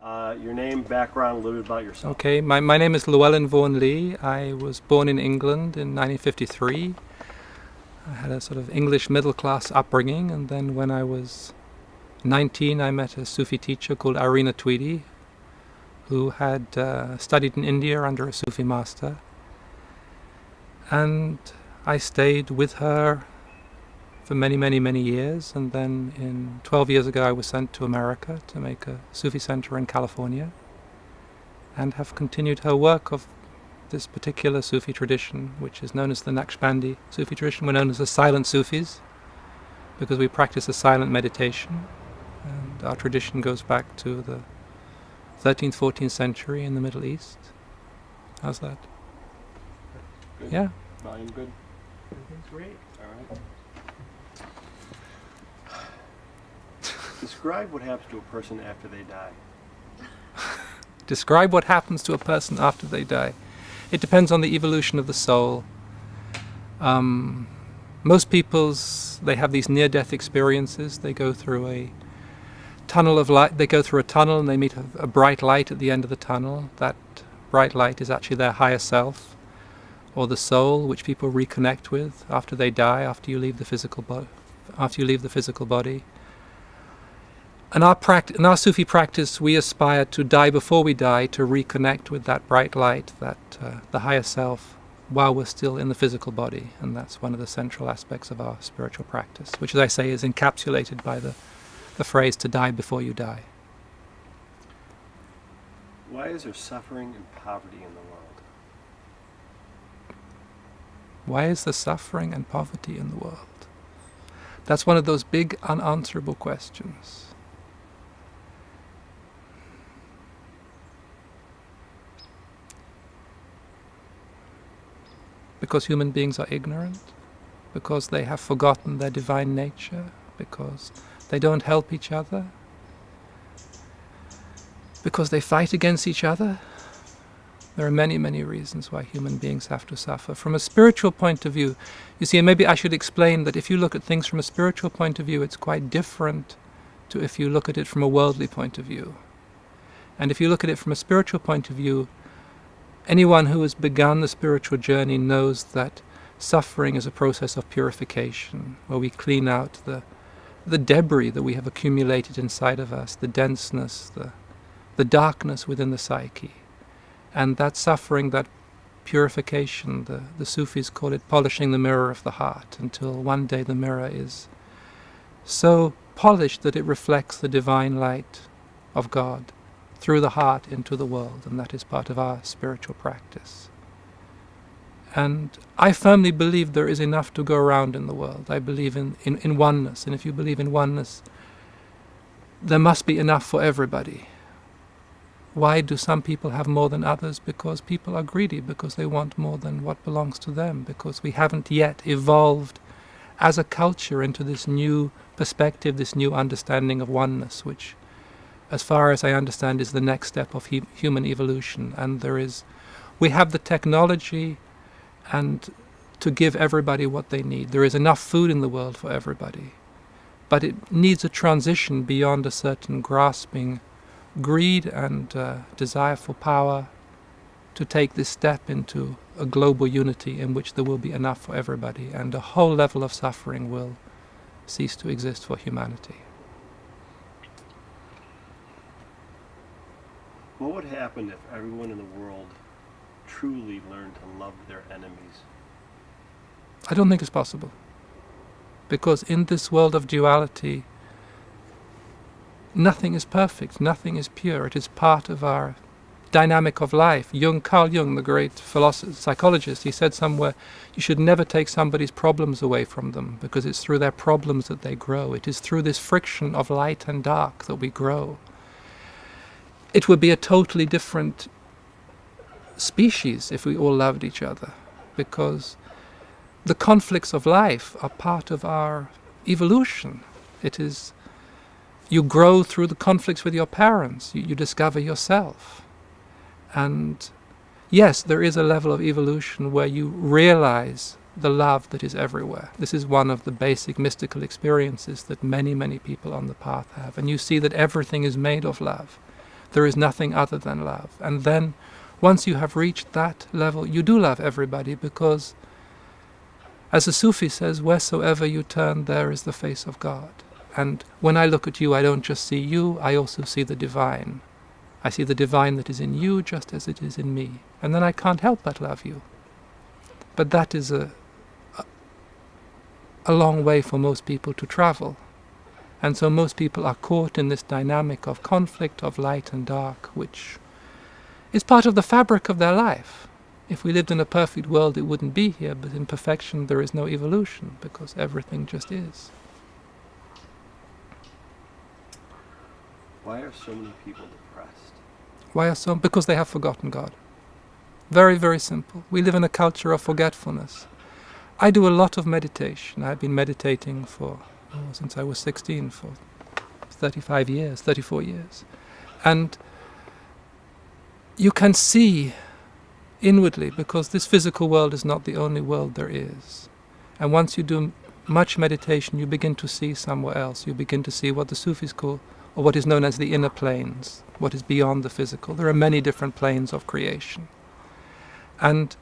Your name, background, a little bit about yourself. Okay, my name is Llewellyn Vaughan Lee. I was born in England in 1953. I had a sort of English middle-class upbringing, and then when I was 19 I met a Sufi teacher called Irina Tweedy, who had studied in India under a Sufi master. And I stayed with her for many years, and then 12 years ago I was sent to America to make a Sufi center in California, and have continued her work of this particular Sufi tradition, which is known as the Naqshbandi Sufi tradition. We're known as the silent Sufis because we practice a silent meditation, and our tradition goes back to the 13th, 14th century in the Middle East. How's that? Good. Yeah. Volume good? Everything's great. All right. Describe what happens to a person after they die. Describe what happens to a person after they die. It depends on the evolution of the soul. Most people's, they have these near-death experiences. They go through a tunnel of light. They go through a tunnel and they meet a bright light at the end of the tunnel. That bright light is actually their higher self, or the soul, which people reconnect with after they die, after you leave the physical body. In our Sufi practice, we aspire to die before we die, to reconnect with that bright light, the higher self, while we're still in the physical body. And that's one of the central aspects of our spiritual practice, which, as I say, is encapsulated by the phrase, to die before you die. Why is there suffering and poverty in the world? Why is there suffering and poverty in the world? That's one of those big unanswerable questions. Because human beings are ignorant, because they have forgotten their divine nature, because they don't help each other, because they fight against each other. There are many reasons why human beings have to suffer. From a spiritual point of view, you see, and maybe I should explain that if you look at things from a spiritual point of view, it's quite different to if you look at it from a worldly point of view. And if you look at it from a spiritual point of view, anyone who has begun the spiritual journey knows that suffering is a process of purification, where we clean out the debris that we have accumulated inside of us, the denseness, the darkness within the psyche. And that suffering, that purification, the Sufis call it polishing the mirror of the heart, until one day the mirror is so polished that it reflects the divine light of God through the heart into the world, and that is part of our spiritual practice. And I firmly believe there is enough to go around in the world. I believe in oneness, and if you believe in oneness, there must be enough for everybody. Why do some people have more than others? Because people are greedy, because they want more than what belongs to them, because we haven't yet evolved as a culture into this new perspective, this new understanding of oneness, which, as far as I understand, is the next step of human evolution. And we have the technology and to give everybody what they need. There is enough food in the world for everybody. But it needs a transition beyond a certain grasping greed and desire for power to take this step into a global unity in which there will be enough for everybody, and a whole level of suffering will cease to exist for humanity. What would happen if everyone in the world truly learned to love their enemies? I don't think it's possible. Because in this world of duality, nothing is perfect, nothing is pure. It is part of our dynamic of life. Carl Jung, the great psychologist, he said somewhere, you should never take somebody's problems away from them, because it's through their problems that they grow. It is through this friction of light and dark that we grow. It would be a totally different species if we all loved each other, because the conflicts of life are part of our evolution. It is, you grow through the conflicts with your parents, you discover yourself. And yes, there is a level of evolution where you realize the love that is everywhere. This is one of the basic mystical experiences that many people on the path have. And you see that everything is made of love. there is nothing other than love. And then, once you have reached that level, you do love everybody, because, as the Sufi says, wheresoever you turn, there is the face of God. And when I look at you, I don't just see you, I also see the divine. I see the divine that is in you just as it is in me. And then I can't help but love you. But that is a long way for most people to travel. And so most people are caught in this dynamic of conflict, of light and dark, which is part of the fabric of their life. If we lived in a perfect world, it wouldn't be here, but in perfection there is no evolution, because everything just is. Why are so many people depressed? Why are some? Because they have forgotten God. Very, very simple. We live in a culture of forgetfulness. I do a lot of meditation. I've been meditating since I was 16, for 35 years, 34 years. And you can see inwardly, because this physical world is not the only world there is. And once you do much meditation, you begin to see somewhere else. You begin to see what the Sufis call, or what is known as the inner planes, what is beyond the physical. There are many different planes of creation. And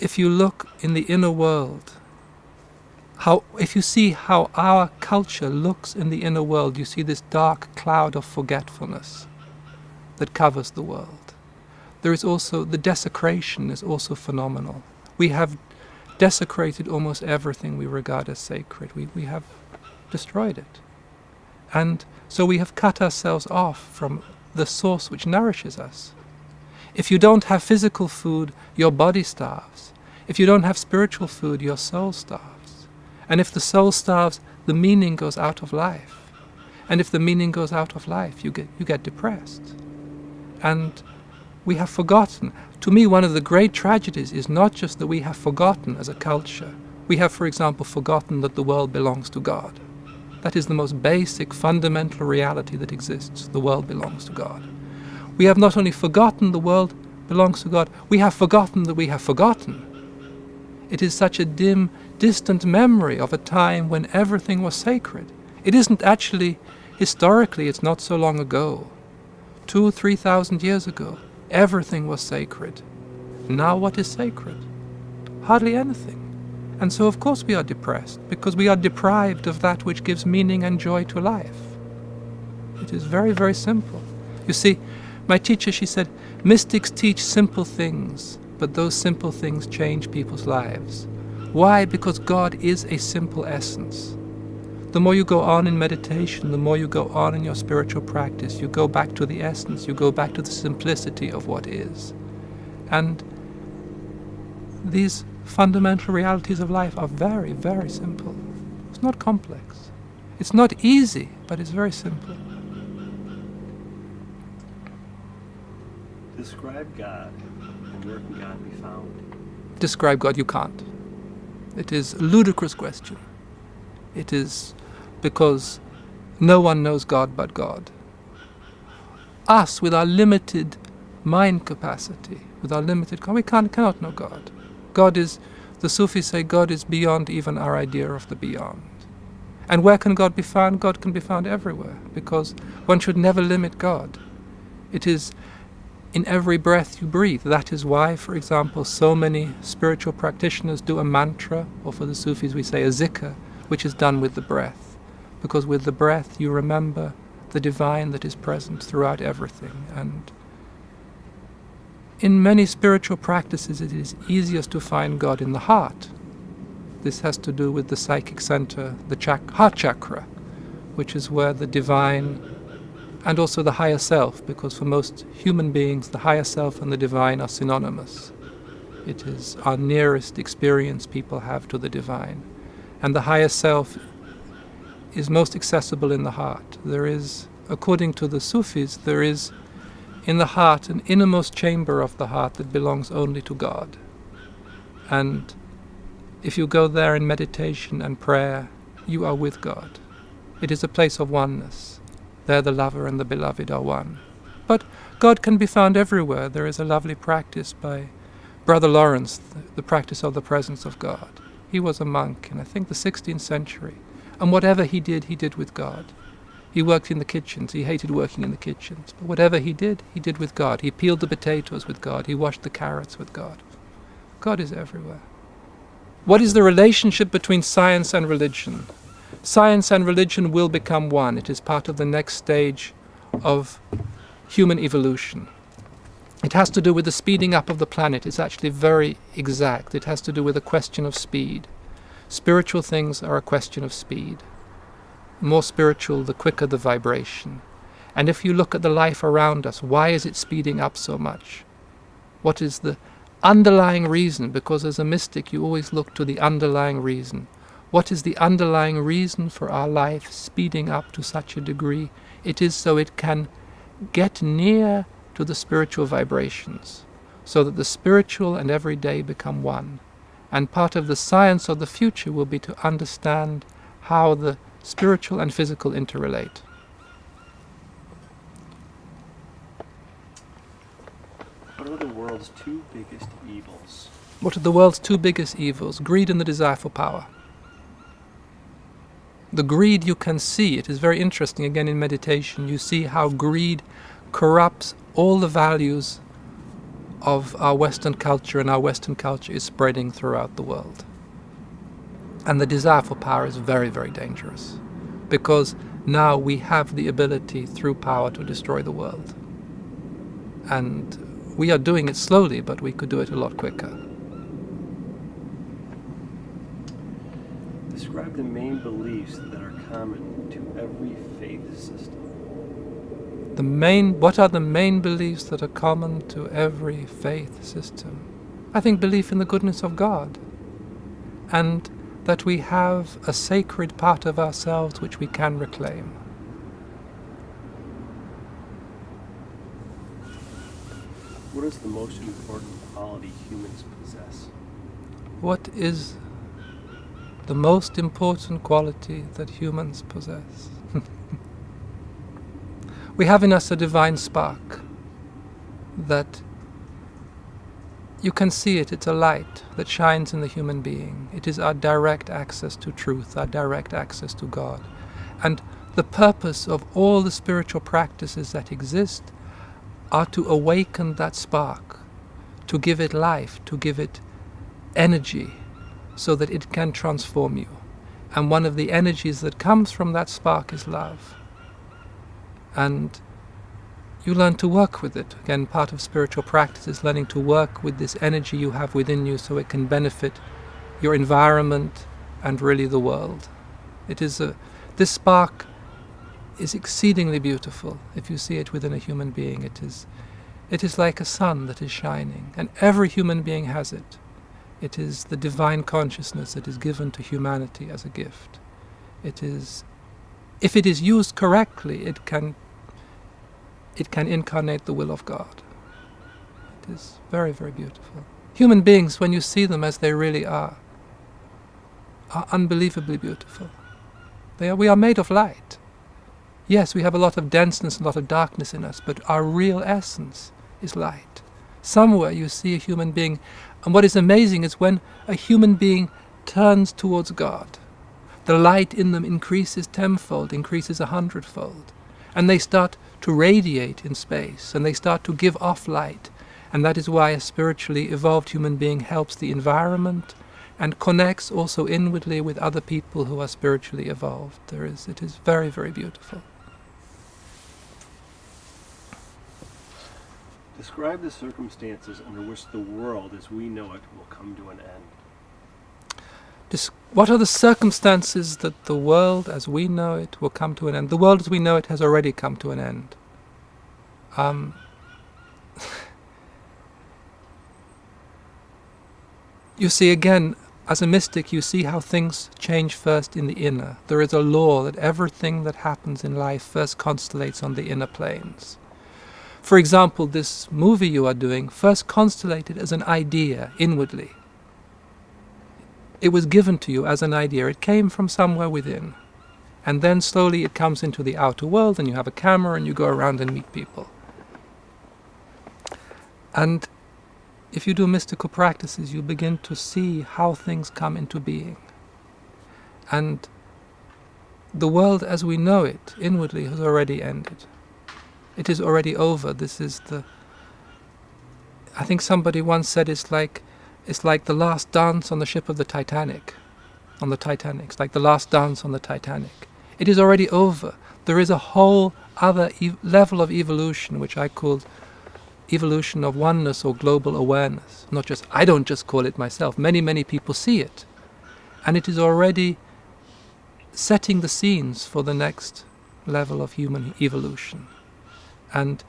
if you look in the inner world, if you see how our culture looks in the inner world, you see this dark cloud of forgetfulness that covers the world. There is also, the desecration is also phenomenal. We have desecrated almost everything we regard as sacred. We have destroyed it. And so we have cut ourselves off from the source which nourishes us. If you don't have physical food, your body starves. If you don't have spiritual food, your soul starves. And if the soul starves, the meaning goes out of life. And if the meaning goes out of life, you get depressed. And we have forgotten. To me, one of the great tragedies is not just that we have forgotten as a culture. We have, for example, forgotten that the world belongs to God. That is the most basic, fundamental reality that exists. The world belongs to God. We have not only forgotten the world belongs to God, we have forgotten that we have forgotten. It is such a dim, distant memory of a time when everything was sacred. It isn't actually, historically, it's not so long ago. 2,000-3,000 years ago, everything was sacred. Now what is sacred? Hardly anything. And so of course we are depressed, because we are deprived of that which gives meaning and joy to life. It is very, very simple. You see, my teacher, she said, mystics teach simple things, but those simple things change people's lives. Why? Because God is a simple essence. The more you go on in meditation, the more you go on in your spiritual practice, you go back to the essence, you go back to the simplicity of what is. And these fundamental realities of life are very, very simple. It's not complex. It's not easy, but it's very simple. Describe God, and where can God be found? Describe God, you can't. It is a ludicrous question. It is because no one knows God but God. Us, with our limited mind capacity, with our limited, we cannot know God. God is, the Sufis say, God is beyond even our idea of the beyond. And where can God be found? God can be found everywhere, because one should never limit God. It is in every breath you breathe. That is why, for example, so many spiritual practitioners do a mantra, or for the Sufis we say a zikr, which is done with the breath. Because with the breath you remember the divine that is present throughout everything. And in many spiritual practices it is easiest to find God in the heart. This has to do with the psychic center, the heart chakra, which is where the divine and also the higher self, because for most human beings the higher self and the divine are synonymous. It is our nearest experience people have to the divine. And the higher self is most accessible in the heart. There is, according to the Sufis, there is in the heart an innermost chamber of the heart that belongs only to God. And if you go there in meditation and prayer, you are with God. It is a place of oneness. There the lover and the beloved are one. But God can be found everywhere. There is a lovely practice by Brother Lawrence, the practice of the presence of God. He was a monk in, I think, the 16th century. And whatever he did with God. He worked in the kitchens. He hated working in the kitchens. But whatever he did with God. He peeled the potatoes with God. He washed the carrots with God. God is everywhere. What is the relationship between science and religion? Science and religion will become one. It is part of the next stage of human evolution. It has to do with the speeding up of the planet. It's actually very exact. It has to do with a question of speed. Spiritual things are a question of speed. The more spiritual, the quicker the vibration. And if you look at the life around us, why is it speeding up so much? What is the underlying reason? Because as a mystic, you always look to the underlying reason. What is the underlying reason for our life speeding up to such a degree? It is so it can get near to the spiritual vibrations, so that the spiritual and everyday become one. And part of the science of the future will be to understand how the spiritual and physical interrelate. What are the world's two biggest evils? What are the world's two biggest evils? Greed and the desire for power. The greed you can see. It is very interesting, again in meditation, you see how greed corrupts all the values of our Western culture, and our Western culture is spreading throughout the world. And the desire for power is very, very dangerous, because now we have the ability through power to destroy the world. And we are doing it slowly, but we could do it a lot quicker. Describe the main beliefs that are common to every faith system. What are the main beliefs that are common to every faith system? I think belief in the goodness of God, and that we have a sacred part of ourselves which we can reclaim. What is the most important quality humans possess? What is the most important quality that humans possess? We have in us a divine spark that you can see it. It's a light that shines in the human being. It is our direct access to truth, our direct access to God. And the purpose of all the spiritual practices that exist are to awaken that spark, to give it life, to give it energy, so that it can transform you. And one of the energies that comes from that spark is love. And you learn to work with it. Again, part of spiritual practice is learning to work with this energy you have within you so it can benefit your environment and really the world. This spark is exceedingly beautiful. If you see it within a human being, it is like a sun that is shining, and every human being has it. It is the divine consciousness that is given to humanity as a gift. If it is used correctly, it can incarnate the will of God. It is very, very beautiful. Human beings, when you see them as they really are unbelievably beautiful. We are made of light. Yes, we have a lot of denseness and a lot of darkness in us, but our real essence is light. Somewhere you see a human being, and what is amazing is when a human being turns towards God, the light in them increases tenfold, increases 100-fold, and they start to radiate in space, and they start to give off light. And that is why a spiritually evolved human being helps the environment and connects also inwardly with other people who are spiritually evolved. It is very, very beautiful. Describe the circumstances under which the world as we know it will come to an end. What are the circumstances that the world as we know it will come to an end? The world as we know it has already come to an end. You see, again, as a mystic, you see how things change first in the inner. There is a law that everything that happens in life first constellates on the inner planes. For example, this movie you are doing first constellated as an idea inwardly. It was given to you as an idea. It came from somewhere within. And then slowly it comes into the outer world, and you have a camera and you go around and meet people. And if you do mystical practices, you begin to see how things come into being. And the world as we know it inwardly has already ended. It is already over. This is I think somebody once said it's like the last dance on the ship of the Titanic. On the Titanic. It's like the last dance on the Titanic. It is already over. There is a whole other level of evolution, which I called evolution of oneness or global awareness. I don't just call it myself. Many, many people see it. And it is already setting the scenes for the next level of human evolution. And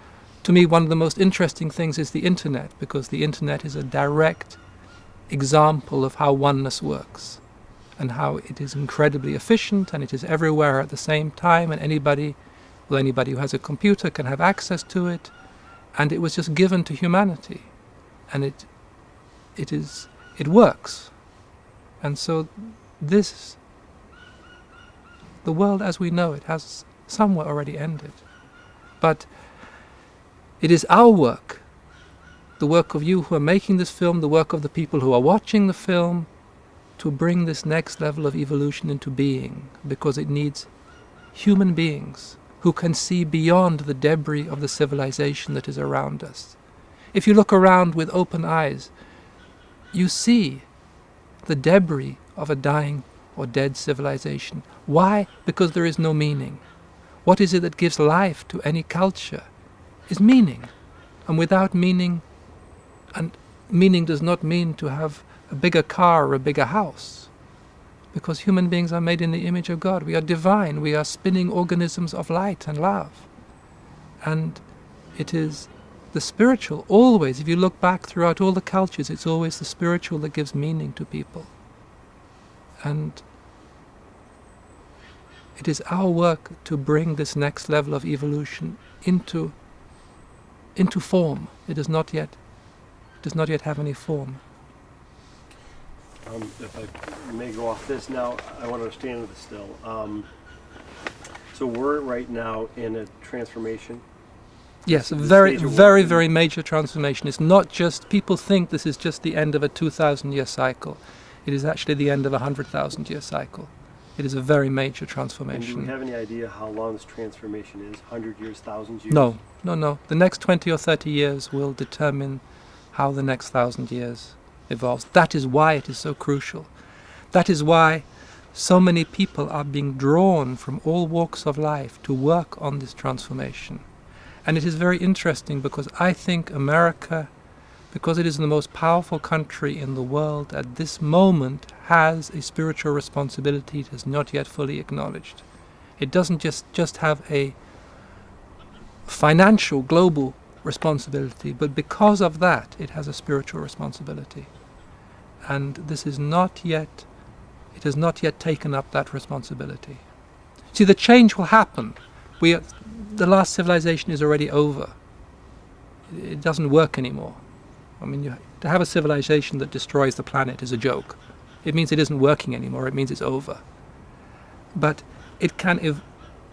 to me, one of the most interesting things is the internet, because the internet is a direct example of how oneness works and how it is incredibly efficient and it is everywhere at the same time, and anybody who has a computer can have access to it, and it was just given to humanity, and it works. And so the world as we know it has somewhat already ended. But it is our work, the work of you who are making this film, the work of the people who are watching the film, to bring this next level of evolution into being, because it needs human beings who can see beyond the debris of the civilization that is around us. If you look around with open eyes, you see the debris of a dying or dead civilization. Why? Because there is no meaning. What is it that gives life to any culture? Is meaning. And without meaning, and meaning does not mean to have a bigger car or a bigger house, because human beings are made in the image of God. We are divine. We are spinning organisms of light and love. And it is the spiritual, always, if you look back throughout all the cultures, it's always the spiritual that gives meaning to people. And it is our work to bring this next level of evolution into form. It does not yet have any form. If I may go off this now, I want to understand this still. So we're right now in a transformation. Yes, a very major transformation. It's not just, people think this is just the end of a 2,000-year cycle. It is actually the end of a 100,000-year cycle. It is a very major transformation. And do we have any idea how long this transformation is? 100 years, 1,000 years? No. The next 20 or 30 years will determine how the next 1,000 years evolves. That is why it is so crucial. That is why so many people are being drawn from all walks of life to work on this transformation. And it is very interesting, because I think America, because it is the most powerful country in the world at this moment, has a spiritual responsibility it has not yet fully acknowledged. It doesn't just have a financial global responsibility, but because of that it has a spiritual responsibility. And this is not yet, it has not yet taken up that responsibility. See, the change will happen. The last civilization is already over. It doesn't work anymore. I mean, to have a civilization that destroys the planet is a joke. It means it isn't working anymore. It means it's over. But it can, if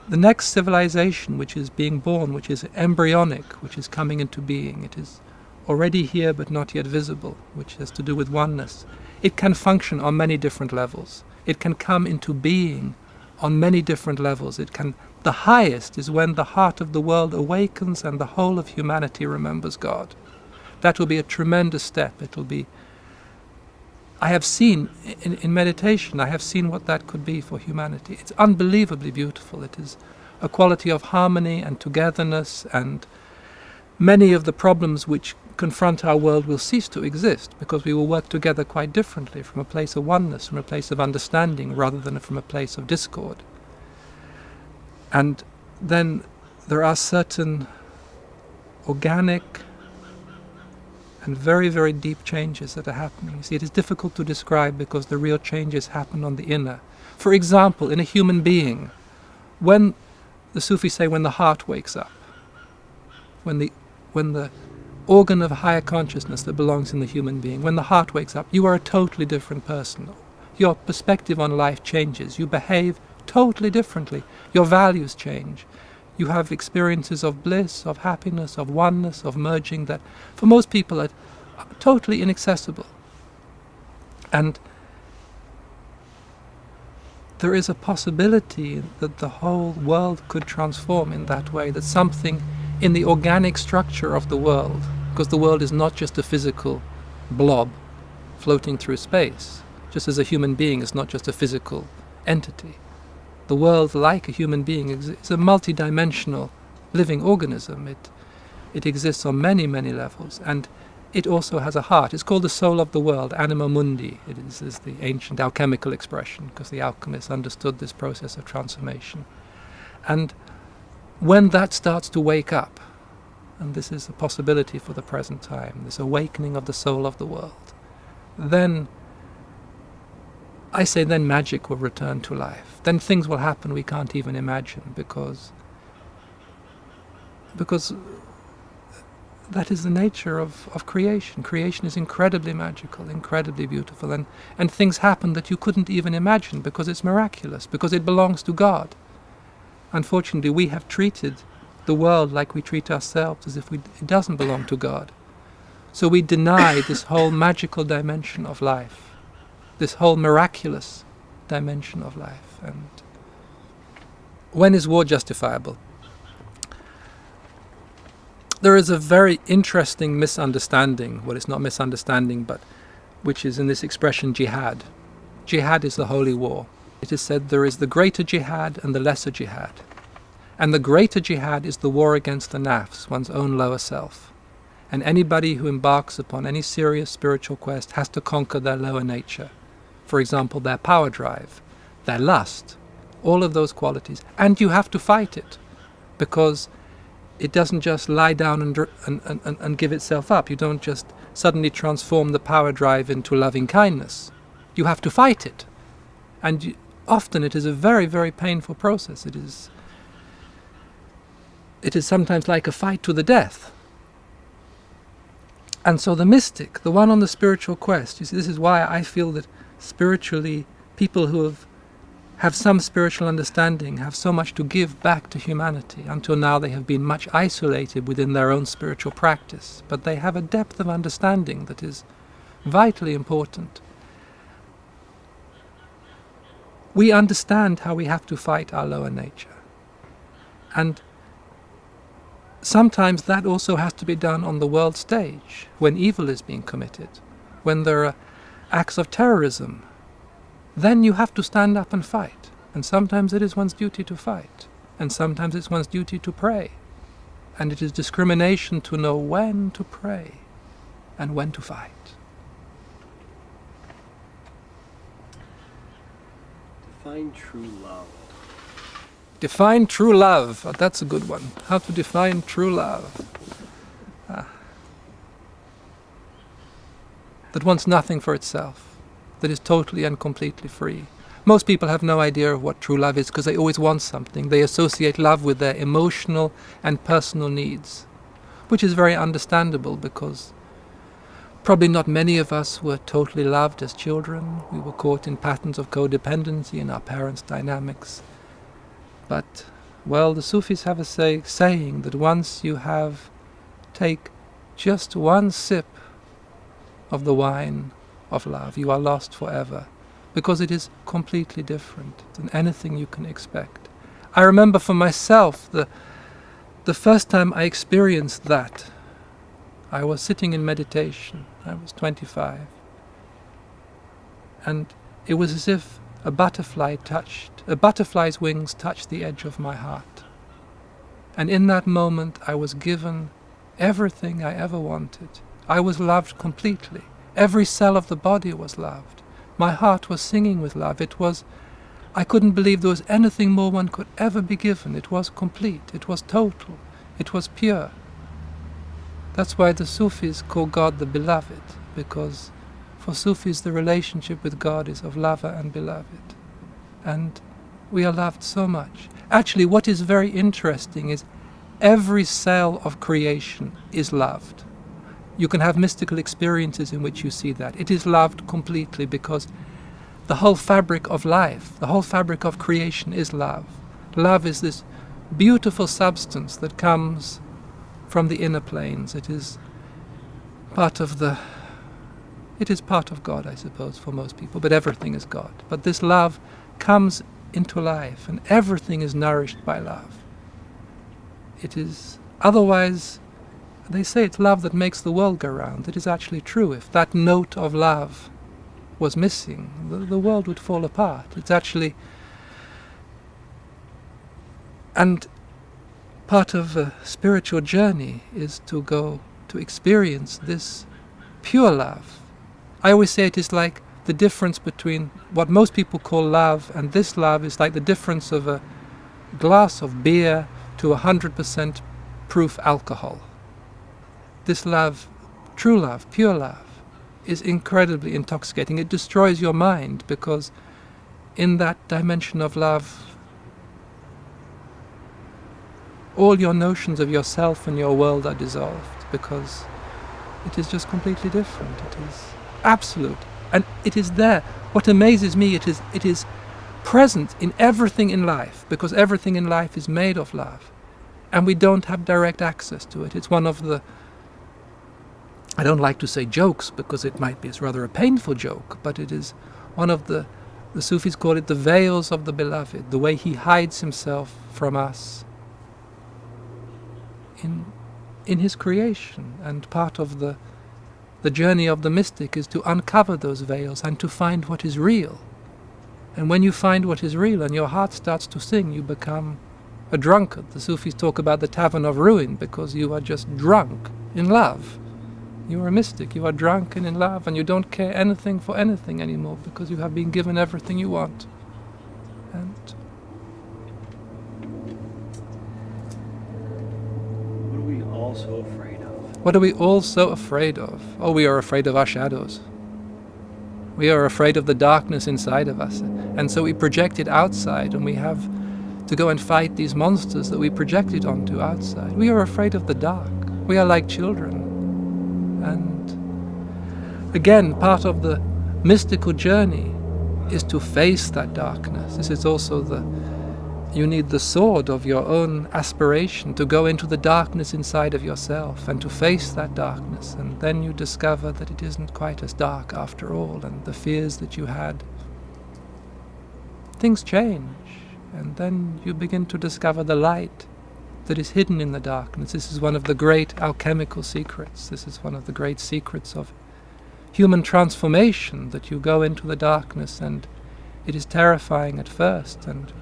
the next civilization which is being born, which is embryonic, which is coming into being, it is already here but not yet visible, which has to do with oneness. It can function on many different levels. It can come into being on many different levels. The highest is when the heart of the world awakens and the whole of humanity remembers God. That will be a tremendous step. It will be, I have seen in meditation, I have seen what that could be for humanity. It's unbelievably beautiful. It is a quality of harmony and togetherness, and many of the problems which confront our world will cease to exist, because we will work together quite differently, from a place of oneness, from a place of understanding, rather than from a place of discord. And then there are certain organic and very, very deep changes that are happening. You see, it is difficult to describe, because the real changes happen on the inner. For example, in a human being, when the Sufis say when the heart wakes up, when the organ of higher consciousness that belongs in the human being, when the heart wakes up, you are a totally different person. Your perspective on life changes. You behave totally differently. Your values change. You have experiences of bliss, of happiness, of oneness, of merging that for most people are totally inaccessible. And there is a possibility that the whole world could transform in that way, that something in the organic structure of the world, because the world is not just a physical blob floating through space, just as a human being is not just a physical entity. The world, like a human being, is a multidimensional living organism. It exists on many, many levels, and it also has a heart. It's called the soul of the world, anima mundi. It is the ancient alchemical expression, because the alchemists understood this process of transformation. And when that starts to wake up, and this is a possibility for the present time, this awakening of the soul of the world, then I say then magic will return to life. Then things will happen we can't even imagine, because that is the nature of creation. Creation is incredibly magical, incredibly beautiful, and things happen that you couldn't even imagine because it's miraculous, because it belongs to God. Unfortunately, we have treated the world like we treat ourselves, as if it doesn't belong to God. So we deny this whole magical dimension of life, this whole miraculous dimension of life. And when is war justifiable? There is a very interesting misunderstanding, well, it's not misunderstanding, but which is in this expression jihad. Jihad is the holy war. It is said there is the greater jihad and the lesser jihad. And the greater jihad is the war against the nafs, one's own lower self. And anybody who embarks upon any serious spiritual quest has to conquer their lower nature. For example, their power drive, their lust, all of those qualities. And you have to fight it, because it doesn't just lie down and give itself up. You don't just suddenly transform the power drive into loving kindness. You have to fight it. And often it is a very, very painful process. It is sometimes like a fight to the death. And so the mystic, the one on the spiritual quest, you see, this is why I feel that spiritually, people who have some spiritual understanding have so much to give back to humanity. Until now they have been much isolated within their own spiritual practice, but they have a depth of understanding that is vitally important. We understand how we have to fight our lower nature. And sometimes that also has to be done on the world stage, when evil is being committed, when there are acts of terrorism. Then you have to stand up and fight. And sometimes it is one's duty to fight. And sometimes it's one's duty to pray. And it is discrimination to know when to pray and when to fight. Define true love. Define true love. Oh, that's a good one. How to define true love. That wants nothing for itself. That is totally and completely free. Most people have no idea of what true love is because they always want something. They associate love with their emotional and personal needs, which is very understandable because probably not many of us were totally loved as children. We were caught in patterns of codependency in our parents' dynamics. But, well, the Sufis have a saying that once you take just one sip of the wine of love, you are lost forever, because it is completely different than anything you can expect. I remember for myself the first time I experienced that. I was sitting in meditation. I was 25. And it was as if a butterfly's wings touched the edge of my heart. And in that moment I was given everything I ever wanted. I was loved completely. Every cell of the body was loved. My heart was singing with love. I couldn't believe there was anything more one could ever be given. It was complete. It was total. It was pure. That's why the Sufis call God the beloved, because for Sufis the relationship with God is of lover and beloved. And we are loved so much. Actually, what is very interesting is every cell of creation is loved. You can have mystical experiences in which you see that. It is loved completely because the whole fabric of life, the whole fabric of creation is love. Love is this beautiful substance that comes from the inner planes. It is part of God, I suppose, for most people, but everything is God. But this love comes into life, and everything is nourished by love. It is, otherwise, they say it's love that makes the world go round. It is actually true. If that note of love was missing, the world would fall apart. It's actually, and part of a spiritual journey is to go to experience this pure love. I always say it is like the difference between what most people call love and this love is like the difference of a glass of beer to 100% proof alcohol. This love, true love, pure love, is incredibly intoxicating. It destroys your mind because in that dimension of love, all your notions of yourself and your world are dissolved because it is just completely different. It is absolute. And it is there. What amazes me, it is present in everything in life, because everything in life is made of love. And we don't have direct access to it. It's one of the, I don't like to say jokes, because it might be, it's rather a painful joke, but it is one of the Sufis call it the veils of the beloved, the way he hides himself from us in his creation. And part of the journey of the mystic is to uncover those veils and to find what is real. And when you find what is real and your heart starts to sing, you become a drunkard. The Sufis talk about the tavern of ruin because you are just drunk in love. You are a mystic, you are drunk and in love, and you don't care anything for anything anymore because you have been given everything you want. And what are we all so afraid of? what are we all so afraid of? Oh, we are afraid of our shadows. We are afraid of the darkness inside of us, and so we project it outside, and we have to go and fight these monsters that we projected onto outside. We are afraid of the dark. We are like children. And again, part of the mystical journey is to face that darkness. This is also you need the sword of your own aspiration to go into the darkness inside of yourself and to face that darkness. And then you discover that it isn't quite as dark after all, and the fears that you had, things change. And then you begin to discover the light that is hidden in the darkness. This is one of the great alchemical secrets. This is one of the great secrets of human transformation, that you go into the darkness and it is terrifying at first, and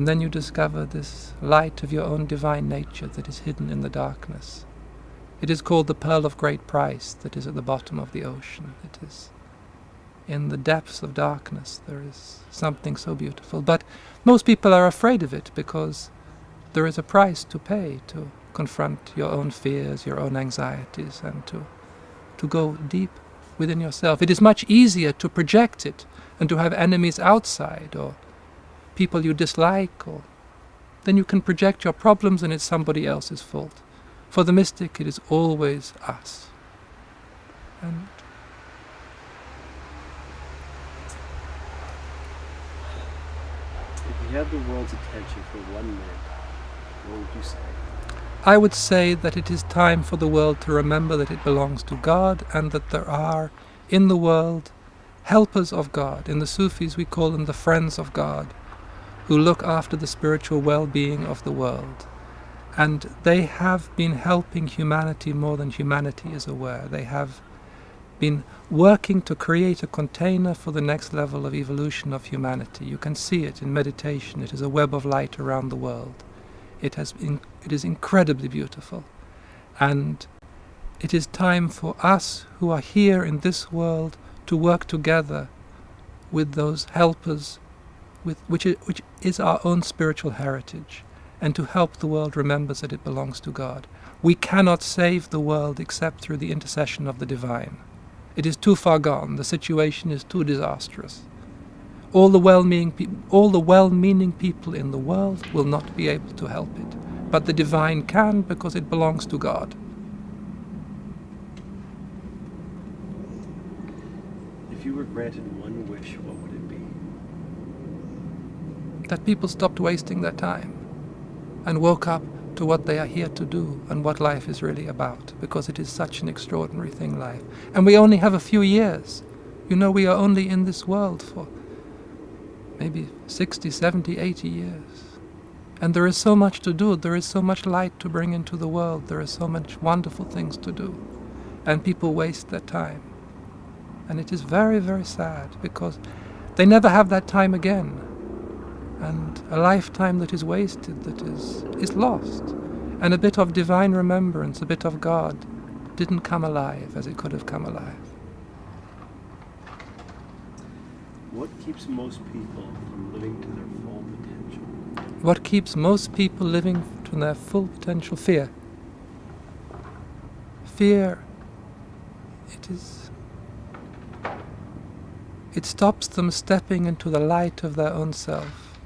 then you discover this light of your own divine nature that is hidden in the darkness. It is called the pearl of great price that is at the bottom of the ocean. It is in the depths of darkness. There is something so beautiful. But most people are afraid of it because there is a price to pay to confront your own fears, your own anxieties, and to go deep within yourself. It is much easier to project it and to have enemies outside or people you dislike, or then you can project your problems and it's somebody else's fault. For the mystic, it is always us. And if you had the world's attention for 1 minute, what would you say? I would say that it is time for the world to remember that it belongs to God, and that there are in the world helpers of God. In the Sufis we call them the friends of God, who look after the spiritual well-being of the world. And they have been helping humanity more than humanity is aware. They have been working to create a container for the next level of evolution of humanity. You can see it in meditation. It is a web of light around the world. It is incredibly beautiful. And it is time for us who are here in this world to work together with those helpers, which is our own spiritual heritage, and to help the world remember that it belongs to God. We cannot save the world except through the intercession of the divine. It is too far gone. The situation is too disastrous. All the well-meaning people in the world will not be able to help it, but the divine can, because it belongs to God. If you were granted one wish, what would it be? That people stopped wasting their time and woke up to what they are here to do and what life is really about, because it is such an extraordinary thing, life. And we only have a few years. You know, we are only in this world for maybe 60, 70, 80 years. And there is so much to do, there is so much light to bring into the world, there are so much wonderful things to do. And people waste their time. And it is very, very sad, because they never have that time again. And a lifetime that is wasted, that is lost. And a bit of divine remembrance, a bit of God, didn't come alive as it could have come alive. What keeps most people from living to their full potential? What keeps most people living to their full potential? Fear. Fear, it stops them stepping into the light of their own self.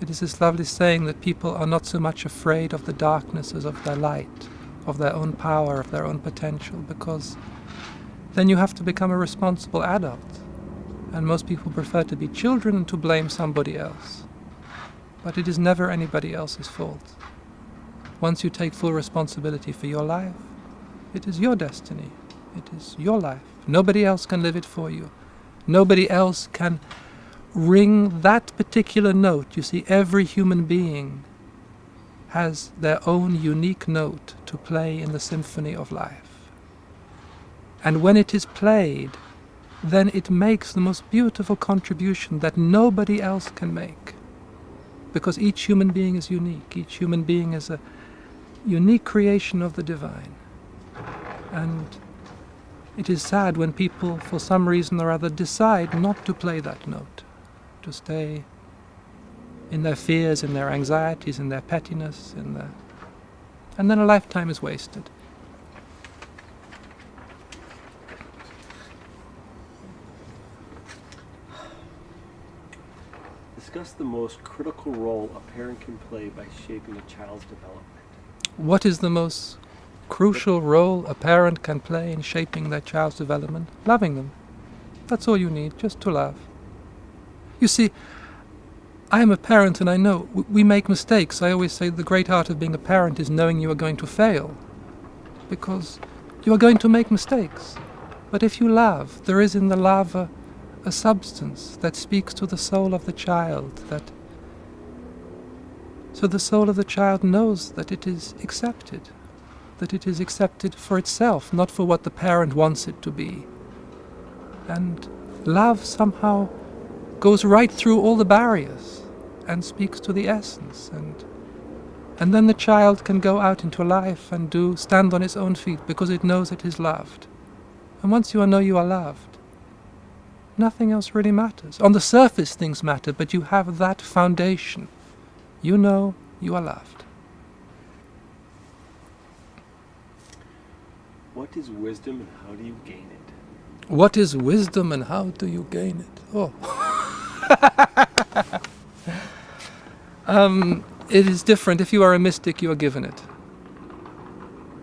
It is this lovely saying that people are not so much afraid of the darkness as of their light, of their own power, of their own potential, because then you have to become a responsible adult. And most people prefer to be children and to blame somebody else. But it is never anybody else's fault. Once you take full responsibility for your life, it is your destiny. It is your life. Nobody else can live it for you. Nobody else can ring that particular note. You see, every human being has their own unique note to play in the symphony of life. And when it is played, then it makes the most beautiful contribution that nobody else can make. Because each human being is unique. Each human being is a unique creation of the divine. And it is sad when people, for some reason or other, decide not to play that note, to stay in their fears, in their anxieties, in their pettiness, and then a lifetime is wasted. Discuss the most critical role a parent can play by shaping a child's development. What is the most crucial role a parent can play in shaping their child's development? Loving them. That's all you need, just to love. You see, I am a parent and I know we make mistakes. I always say the great art of being a parent is knowing you are going to fail, because you are going to make mistakes. But if you love, there is in the love a substance that speaks to the soul of the child, so the soul of the child knows that it is accepted for itself, not for what the parent wants it to be. And love somehow goes right through all the barriers and speaks to the essence, and then the child can go out into life and stand on its own feet because it knows it is loved. And once you know you are loved, nothing else really matters. On the surface things matter, but you have that foundation. You know you are loved. What is wisdom and how do you gain it? What is wisdom and how do you gain it? Oh. It is different. If you are a mystic, you are given it.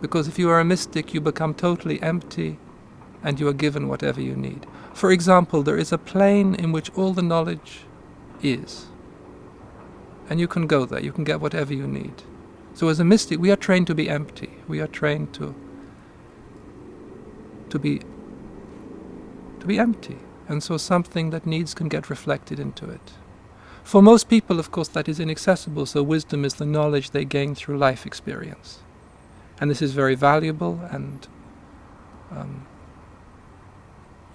Because if you are a mystic, you become totally empty and you are given whatever you need. For example, there is a plane in which all the knowledge is. And you can go there, you can get whatever you need. So as a mystic, we are trained to be empty. We are trained to be empty. And so something that needs can get reflected into it. For most people, of course, that is inaccessible, so wisdom is the knowledge they gain through life experience. And this is very valuable, and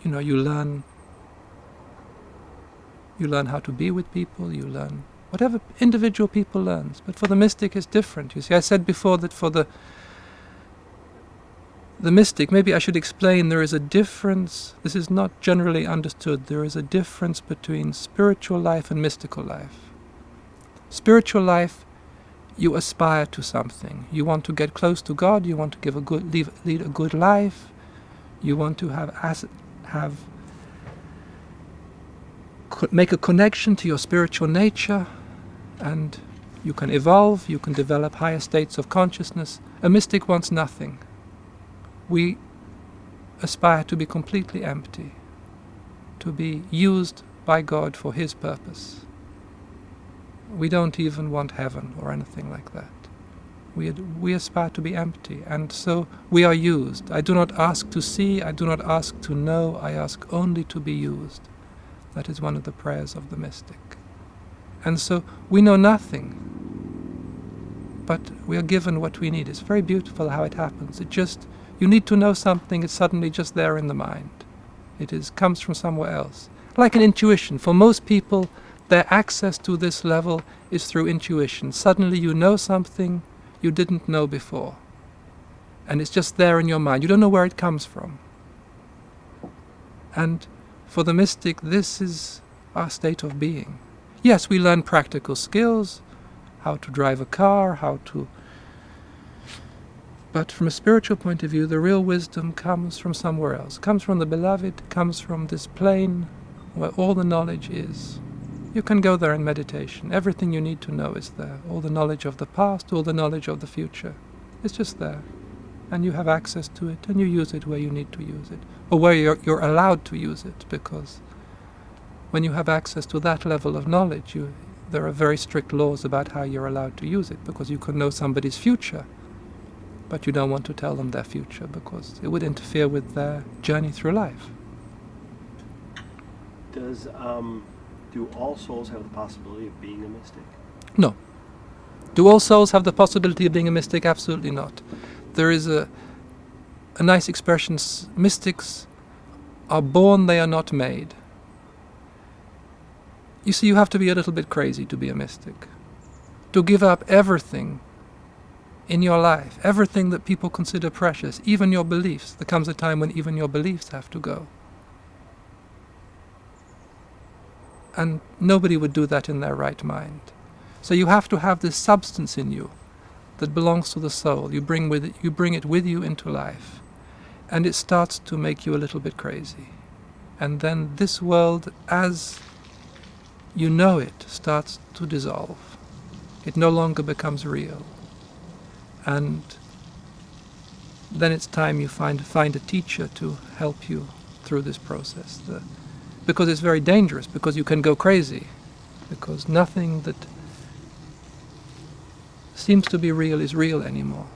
you learn how to be with people, you learn whatever individual people learns. But for the mystic it's different. You see, I said before that for the mystic, maybe I should explain, there is a difference. This is not generally understood. There is a difference between spiritual life and mystical life. Spiritual life, you aspire to something. You want to get close to God, you want to lead a good life, you want to make a connection to your spiritual nature, and you can evolve, you can develop higher states of consciousness. A mystic wants nothing. We aspire to be completely empty, to be used by God for His purpose. We don't even want heaven or anything like that. We aspire to be empty, and so we are used. I do not ask to see, I do not ask to know, I ask only to be used. That is one of the prayers of the mystic. And so we know nothing, but we are given what we need. It's very beautiful how it happens. You need to know something, it's suddenly just there in the mind. Comes from somewhere else. Like an intuition. For most people, their access to this level is through intuition. Suddenly you know something you didn't know before. And it's just there in your mind. You don't know where it comes from. And for the mystic, this is our state of being. Yes, we learn practical skills, how to drive a car, but from a spiritual point of view, the real wisdom comes from somewhere else. It comes from the beloved, comes from this plane where all the knowledge is. You can go there in meditation. Everything you need to know is there. All the knowledge of the past, all the knowledge of the future. It's just there. And you have access to it, and you use it where you need to use it. Or where you're allowed to use it, because when you have access to that level of knowledge, there are very strict laws about how you're allowed to use it, because you could know somebody's future, but you don't want to tell them their future, because it would interfere with their journey through life. Do all souls have the possibility of being a mystic? No. Do all souls have the possibility of being a mystic? Absolutely not. There is a nice expression, mystics are born, they are not made. You see, you have to be a little bit crazy to be a mystic. To give up everything in your life, everything that people consider precious, even your beliefs. There comes a time when even your beliefs have to go. And nobody would do that in their right mind. So you have to have this substance in you that belongs to the soul. You bring it with you into life. And it starts to make you a little bit crazy. And then this world, as you know it, starts to dissolve. It no longer becomes real. And then it's time you find a teacher to help you through this process. Because it's very dangerous, because you can go crazy. Because nothing that seems to be real is real anymore.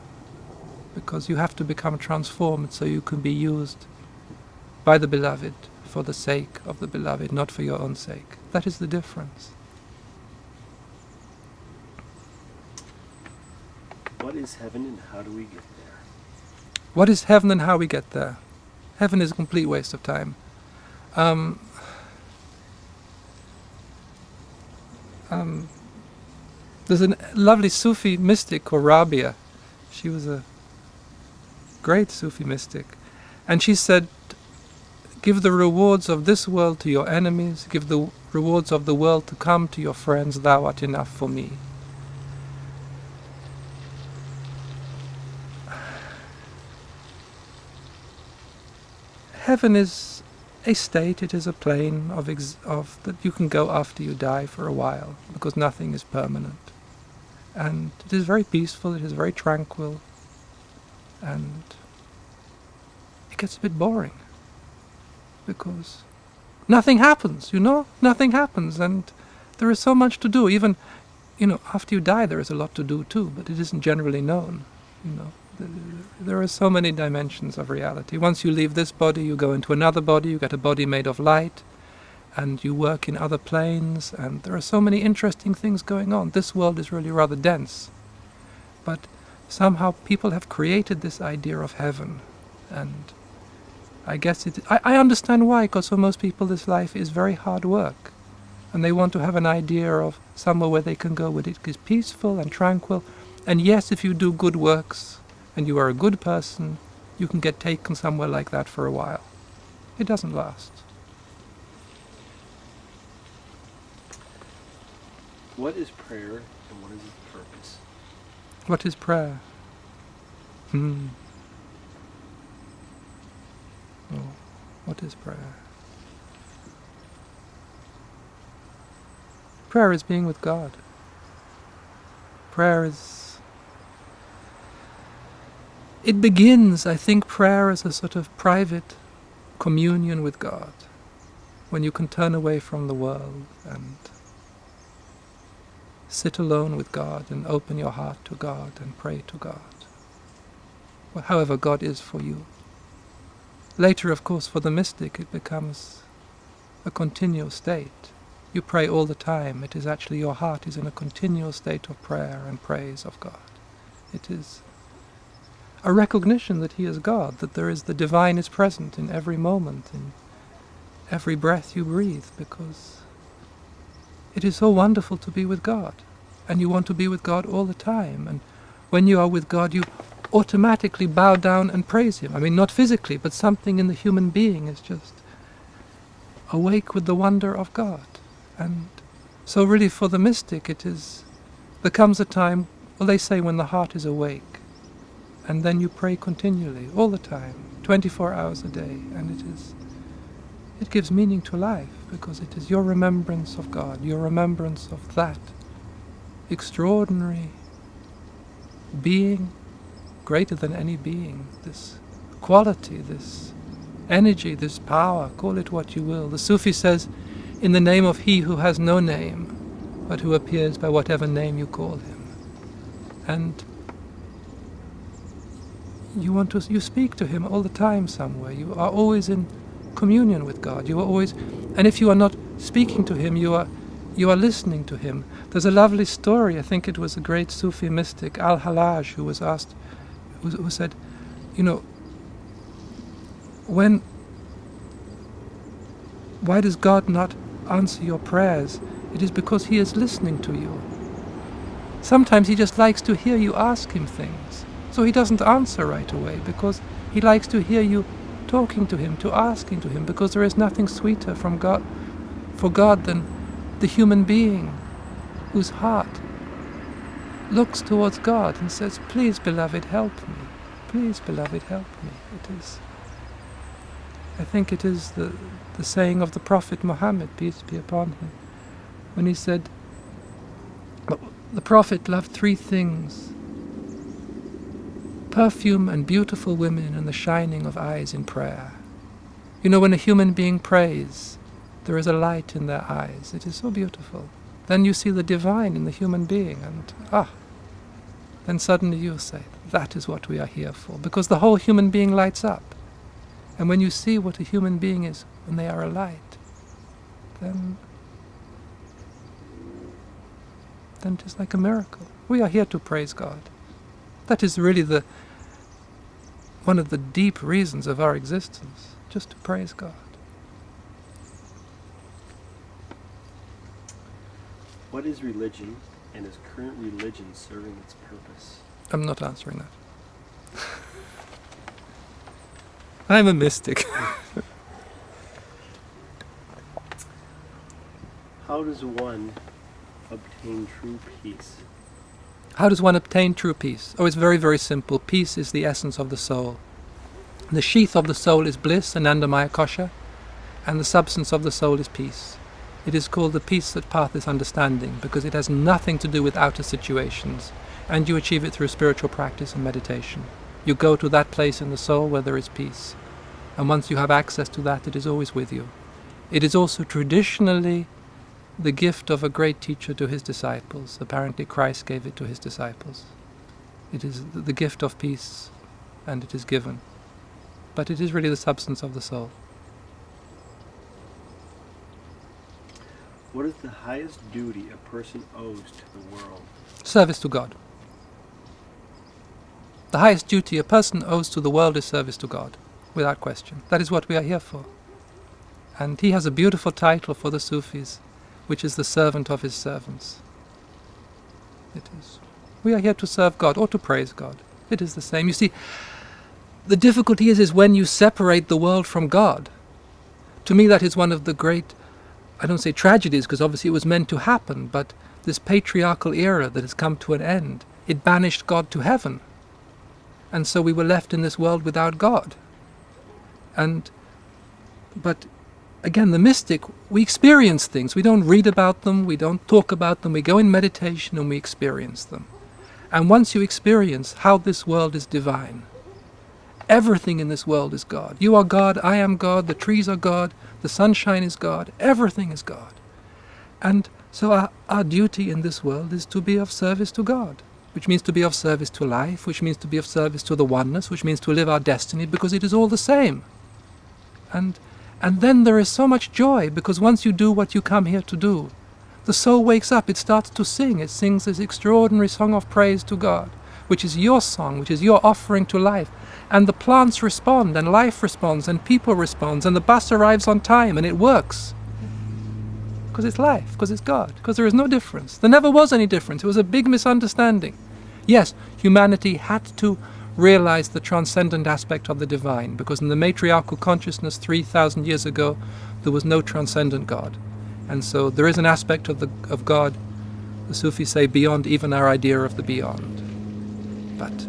Because you have to become transformed so you can be used by the beloved for the sake of the beloved, not for your own sake. That is the difference. What is heaven and how do we get there? What is heaven and how we get there? Heaven is a complete waste of time. There's a lovely Sufi mystic called Rabia. She was a great Sufi mystic. And she said, give the rewards of this world to your enemies, give the rewards of the world to come to your friends, thou art enough for me. Heaven is a state, it is a plane that you can go after you die for a while, because nothing is permanent. And it is very peaceful, it is very tranquil, and it gets a bit boring, because nothing happens, nothing happens, and there is so much to do. Even, after you die there is a lot to do too, but it isn't generally known, There are so many dimensions of reality. Once you leave this body, you go into another body, you get a body made of light, and you work in other planes, and there are so many interesting things going on. This world is really rather dense. But somehow people have created this idea of heaven, and I guess I understand why, because for most people this life is very hard work, and they want to have an idea of somewhere where they can go where it is peaceful and tranquil. And yes, if you do good works, and you are a good person, you can get taken somewhere like that for a while. It doesn't last. What is prayer and what is its purpose? What is prayer? Oh, what is prayer? Prayer is being with God. Prayer is... It begins, I think, prayer as a sort of private communion with God, when you can turn away from the world and sit alone with God and open your heart to God and pray to God, however God is for you. Later, of course, for the mystic, it becomes a continual state. You pray all the time. It is actually your heart is in a continual state of prayer and praise of God. It is a recognition that He is God, that there is the divine is present in every moment, in every breath you breathe, because it is so wonderful to be with God, and you want to be with God all the time. And when you are with God, you automatically bow down and praise Him. I mean, not physically, but something in the human being is just awake with the wonder of God. And so really for the mystic there comes a time, well, they say when the heart is awake, and then you pray continually, all the time, 24 hours a day, and it gives meaning to life, because it is your remembrance of God, your remembrance of that extraordinary being, greater than any being, this quality, this energy, this power, call it what you will. The Sufi says, in the name of He who has no name, but who appears by whatever name you call Him. And you speak to Him all the time somewhere. You are always in communion with God. You are always, and if you are not speaking to Him, you are listening to Him. There's a lovely story. I think it was a great Sufi mystic, Al-Hallaj, who was asked, who said, why does God not answer your prayers? It is because He is listening to you. Sometimes He just likes to hear you ask Him things. So He doesn't answer right away, because He likes to hear you talking to Him, to asking to Him, because there is nothing sweeter for God than the human being whose heart looks towards God and says, please, beloved, help me. Please, beloved, help me. I think it is the saying of the Prophet Muhammad, peace be upon him, when he said, the Prophet loved three things: perfume and beautiful women and the shining of eyes in prayer. When a human being prays, there is a light in their eyes. It is so beautiful. Then you see the divine in the human being, and then suddenly you say, that is what we are here for, because the whole human being lights up. And when you see what a human being is when they are a light, then it is like a miracle. We are here to praise God. That is really one of the deep reasons of our existence, just to praise God. What is religion, and is current religion serving its purpose? I'm not answering that. I'm a mystic. How does one obtain true peace? How does one obtain true peace? Oh, it's very, very simple. Peace is the essence of the soul. The sheath of the soul is bliss, Anandamaya Kosha, and the substance of the soul is peace. It is called the peace that patheth understanding, because it has nothing to do with outer situations, and you achieve it through spiritual practice and meditation. You go to that place in the soul where there is peace, and once you have access to that, it is always with you. It is also traditionally the gift of a great teacher to his disciples. Apparently Christ gave it to his disciples. It is the gift of peace, and it is given. But it is really the substance of the soul. What is the highest duty a person owes to the world? Service to God. The highest duty a person owes to the world is service to God, without question. That is what we are here for. And he has a beautiful title for the Sufis, which is the servant of his servants. It is. We are here to serve God or to praise God. It is the same. You see, the difficulty is when you separate the world from God. To me, that is one of the great, I don't say tragedies, because obviously it was meant to happen, but this patriarchal era that has come to an end, it banished God to heaven. And so we were left in this world without God. But again, the mystic, we experience things. We don't read about them, we don't talk about them, we go in meditation and we experience them. And once you experience how this world is divine, everything in this world is God. You are God, I am God, the trees are God, the sunshine is God, everything is God. And so our duty in this world is to be of service to God, which means to be of service to life, which means to be of service to the oneness, which means to live our destiny, because it is all the same. And And then there is so much joy, because once you do what you come here to do, the soul wakes up, it starts to sing, it sings this extraordinary song of praise to God, which is your song, which is your offering to life. And the plants respond, and life responds, and people respond, and the bus arrives on time, and it works. Because it's life, because it's God, because there is no difference. There never was any difference. It was a big misunderstanding. Yes, humanity had to realize the transcendent aspect of the divine, because in the matriarchal consciousness 3,000 years ago, there was no transcendent God. And so there is an aspect of God, the Sufis say, beyond even our idea of the beyond. But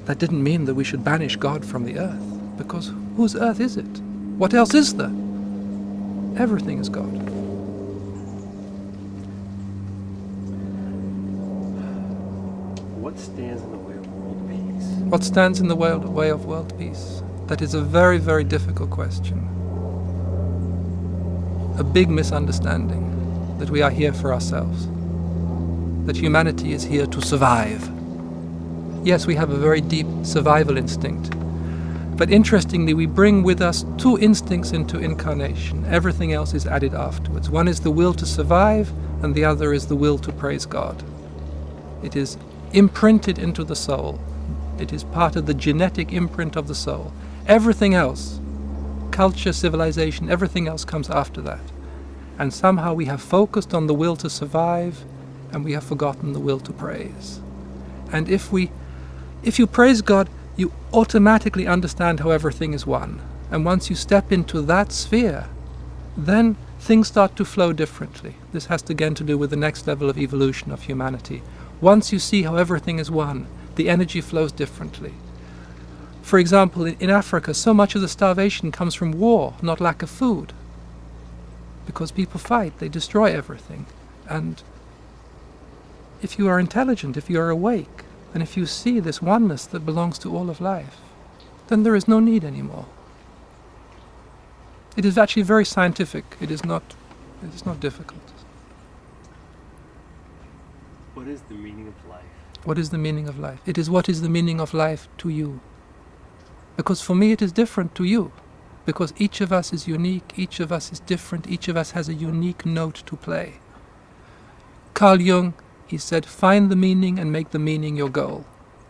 that didn't mean that we should banish God from the earth, because whose earth is it? What else is there? Everything is God. What stands in the way of world peace? What stands in the way of world peace? That is a very, very difficult question. A big misunderstanding that we are here for ourselves. That humanity is here to survive. Yes, we have a very deep survival instinct. But interestingly, we bring with us two instincts into incarnation. Everything else is added afterwards. One is the will to survive, and the other is the will to praise God. It is imprinted into the soul. It is part of the genetic imprint of the soul. Everything else, culture, civilization, everything else comes after that. And somehow we have focused on the will to survive, and we have forgotten the will to praise. And if you praise God, you automatically understand how everything is one. And once you step into that sphere, then things start to flow differently. This has again to do with the next level of evolution of humanity. Once you see how everything is one, the energy flows differently. For example, in Africa, so much of the starvation comes from war, not lack of food. Because people fight, they destroy everything. And if you are intelligent, if you are awake, and if you see this oneness that belongs to all of life, then there is no need anymore. It is actually very scientific. It is not difficult. What is the meaning of life? What is the meaning of life? It is what is the meaning of life to you. Because for me it is different to you. Because each of us is unique, each of us is different, each of us has a unique note to play. Carl Jung, he said, find the meaning and make the meaning your goal.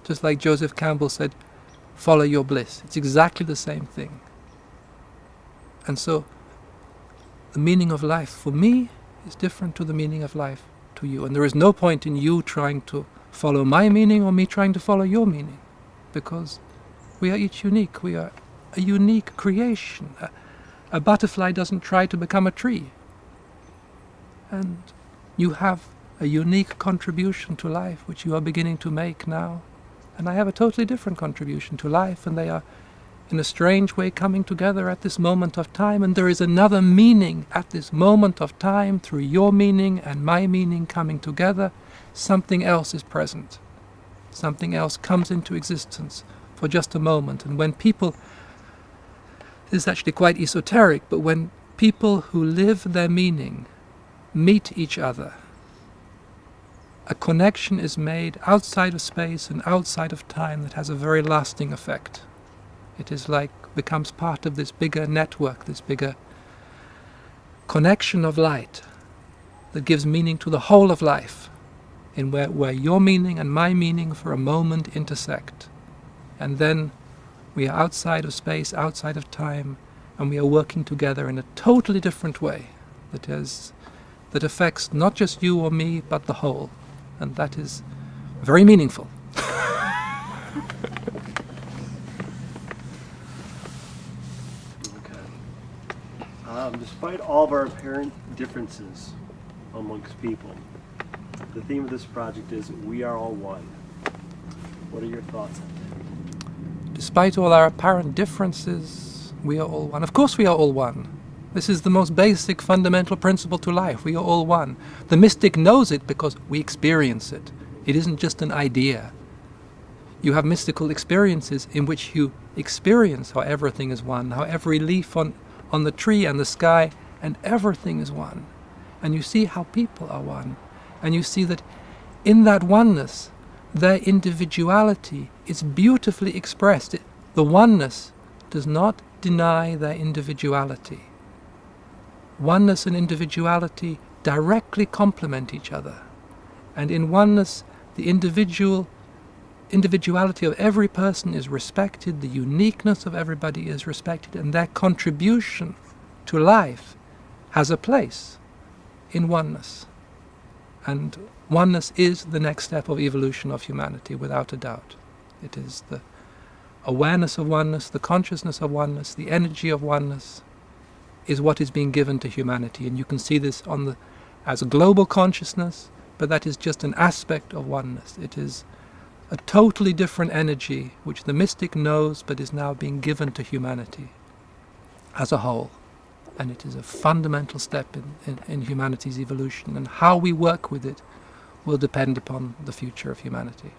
Just like Joseph Campbell said, follow your bliss. It's exactly the same thing. And so, the meaning of life for me is different to the meaning of life to you. And there is no point in you trying to follow my meaning or me trying to follow your meaning. Because we are each unique. We are a unique creation. A butterfly doesn't try to become a tree. And you have a unique contribution to life, which you are beginning to make now. And I have a totally different contribution to life, and they are, in a strange way, coming together at this moment of time. And there is another meaning at this moment of time, through your meaning and my meaning coming together. Something else is present. Something else comes into existence for just a moment. And when people, this is actually quite esoteric, but when people who live their meaning meet each other, a connection is made outside of space and outside of time that has a very lasting effect. It is like, becomes part of this bigger network, this bigger connection of light that gives meaning to the whole of life, in where your meaning and my meaning for a moment intersect. And then we are outside of space, outside of time, and we are working together in a totally different way that affects not just you or me, but the whole. And that is very meaningful. Despite all of our apparent differences amongst people, the theme of this project is we are all one. What are your thoughts on that? Despite all our apparent differences, we are all one. Of course we are all one. This is the most basic fundamental principle to life. We are all one. The mystic knows it because we experience it. It isn't just an idea. You have mystical experiences in which you experience how everything is one, how every leaf on the tree and the sky and everything is one. And you see how people are one. And you see that in that oneness, their individuality is beautifully expressed. The oneness does not deny their individuality. Oneness and individuality directly complement each other, and in oneness the individuality of every person is respected, the uniqueness of everybody is respected, and their contribution to life has a place in oneness. And oneness is the next step of evolution of humanity, without a doubt. It is the awareness of oneness, the consciousness of oneness, the energy of oneness is what is being given to humanity. And you can see this as a global consciousness, but that is just an aspect of oneness. It is a totally different energy which the mystic knows but is now being given to humanity as a whole. And it is a fundamental step in humanity's evolution, and how we work with it will depend upon the future of humanity.